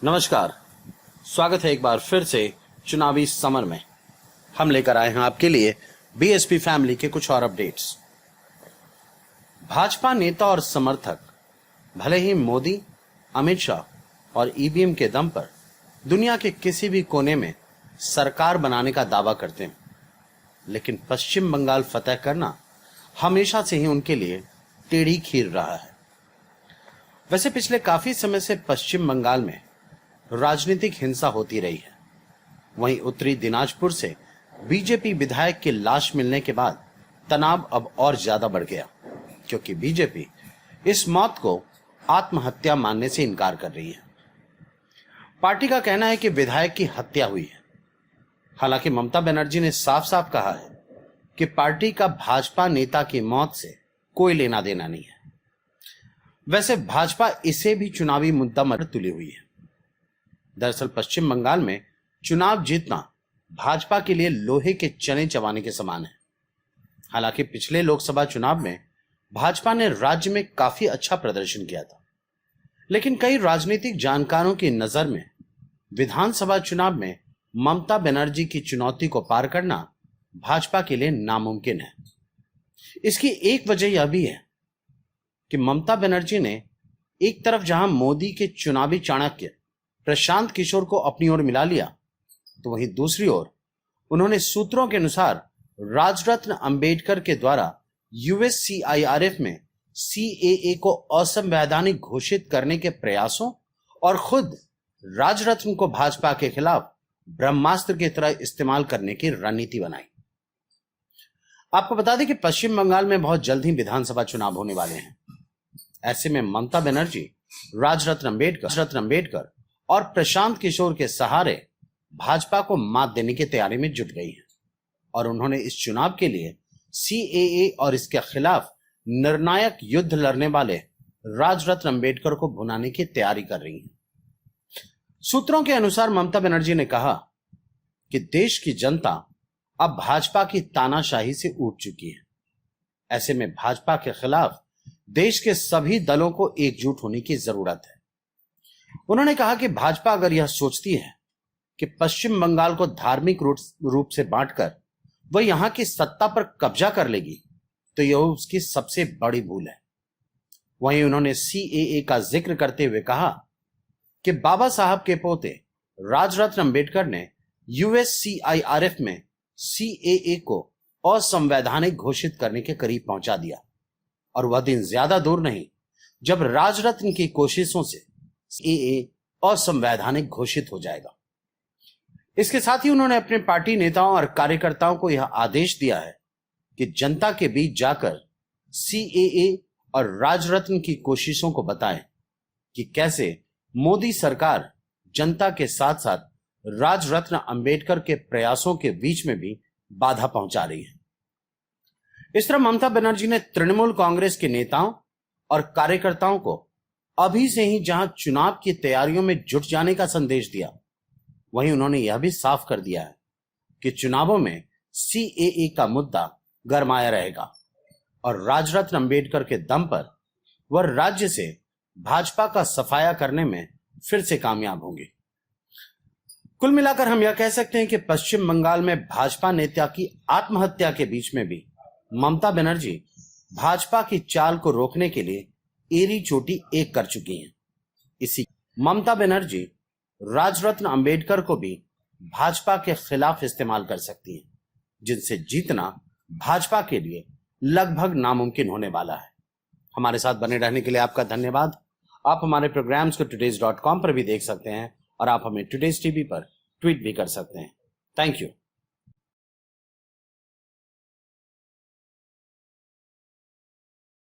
नमस्कार। स्वागत है एक बार फिर से चुनावी समर में। हम लेकर आए हैं आपके लिए बीएसपी फैमिली के कुछ और अपडेट्स। भाजपा नेता और समर्थक भले ही मोदी, अमित शाह और ईवीएम के दम पर दुनिया के किसी भी कोने में सरकार बनाने का दावा करते हैं, लेकिन पश्चिम बंगाल फतह करना हमेशा से ही उनके लिए टेढ़ी खीर रहा है। वैसे पिछले काफी समय से पश्चिम बंगाल में राजनीतिक हिंसा होती रही है। वहीं उत्तरी दिनाजपुर से बीजेपी विधायक की लाश मिलने के बाद तनाव अब और ज्यादा बढ़ गया, क्योंकि बीजेपी इस मौत को आत्महत्या मानने से इनकार कर रही है। पार्टी का कहना है कि विधायक की हत्या हुई है। हालांकि ममता बनर्जी ने साफ साफ कहा है कि पार्टी का भाजपा नेता की मौत से कोई लेना देना नहीं है। वैसे भाजपा इसे भी चुनावी मुद्दा पर तुली हुई है। दरअसल पश्चिम बंगाल में चुनाव जीतना भाजपा के लिए लोहे के चने चबाने के समान है। हालांकि पिछले लोकसभा चुनाव में भाजपा ने राज्य में काफी अच्छा प्रदर्शन किया था, लेकिन कई राजनीतिक जानकारों की नजर में विधानसभा चुनाव में ममता बनर्जी की चुनौती को पार करना भाजपा के लिए नामुमकिन है। इसकी एक वजह यह भी है कि ममता बनर्जी ने एक तरफ जहां मोदी के चुनावी चाणक्य प्रशांत किशोर को अपनी ओर मिला लिया, तो वहीं दूसरी ओर उन्होंने सूत्रों के अनुसार राजरत्न अंबेडकर के द्वारा यूएससीआईआरएफ में सीएए को असंवैधानिक घोषित करने के प्रयासों और खुद राजरत्न को भाजपा के खिलाफ ब्रह्मास्त्र की तरह इस्तेमाल करने की रणनीति बनाई। आपको बता दें कि पश्चिम बंगाल में बहुत जल्द ही विधानसभा चुनाव होने वाले हैं। ऐसे में ममता बनर्जी राजरत्न अंबेडकर और प्रशांत किशोर के सहारे भाजपा को मात देने की तैयारी में जुट गई है और उन्होंने इस चुनाव के लिए सीएए और इसके खिलाफ निर्णायक युद्ध लड़ने वाले राजरत्न अंबेडकर को भुनाने की तैयारी कर रही है। सूत्रों के अनुसार ममता बनर्जी ने कहा कि देश की जनता अब भाजपा की तानाशाही से ऊब चुकी है। ऐसे में भाजपा के खिलाफ देश के सभी दलों को एकजुट होने की जरूरत है। उन्होंने कहा कि भाजपा अगर यह सोचती है कि पश्चिम बंगाल को धार्मिक रूप से बांटकर वह यहां की सत्ता पर कब्जा कर लेगी, तो यह उसकी सबसे बड़ी भूल है। वहीं उन्होंने सीएए का जिक्र करते हुए कहा कि बाबा साहब के पोते राजरत्न अंबेडकर ने यूएससीआईआरएफ में सीएए को असंवैधानिक घोषित करने के करीब पहुंचा दिया और वह दिन ज्यादा दूर नहीं जब राजरत्न की कोशिशों से सीएए असंवैधानिक घोषित हो जाएगा। इसके साथ ही उन्होंने अपने पार्टी नेताओं और कार्यकर्ताओं को यह आदेश दिया है कि जनता के बीच जाकर सीएए और राजरत्न की कोशिशों को बताएं कि कैसे मोदी सरकार जनता के साथ साथ राजरत्न अंबेडकर के प्रयासों के बीच में भी बाधा पहुंचा रही है। इस तरह ममता बनर्जी ने तृणमूल कांग्रेस के नेताओं और कार्यकर्ताओं को अभी से ही जहां चुनाव की तैयारियों में जुट जाने का संदेश दिया, वहीं उन्होंने यह भी साफ कर दिया है कि चुनावों में सीएए का मुद्दा गरमाया रहेगा और राजरत्न अंबेडकर के दम पर वह राज्य से भाजपा का सफाया करने में फिर से कामयाब होंगे। कुल मिलाकर हम यह कह सकते हैं कि पश्चिम बंगाल में भाजपा नेता की आत्महत्या के बीच में भी ममता बनर्जी भाजपा की चाल को रोकने के लिए एरी चोटी एक कर चुकी हैं। इसी ममता बनर्जी राजरत्न अंबेडकर को भी भाजपा के खिलाफ इस्तेमाल कर सकती हैं, जिनसे जीतना भाजपा के लिए लगभग नामुमकिन होने वाला है। हमारे साथ बने रहने के लिए आपका धन्यवाद। आप हमारे प्रोग्राम्स को today's.com पर भी देख सकते हैं और आप हमें टुडेज टीवी पर ट्वीट भी कर सकते हैं। Thank you.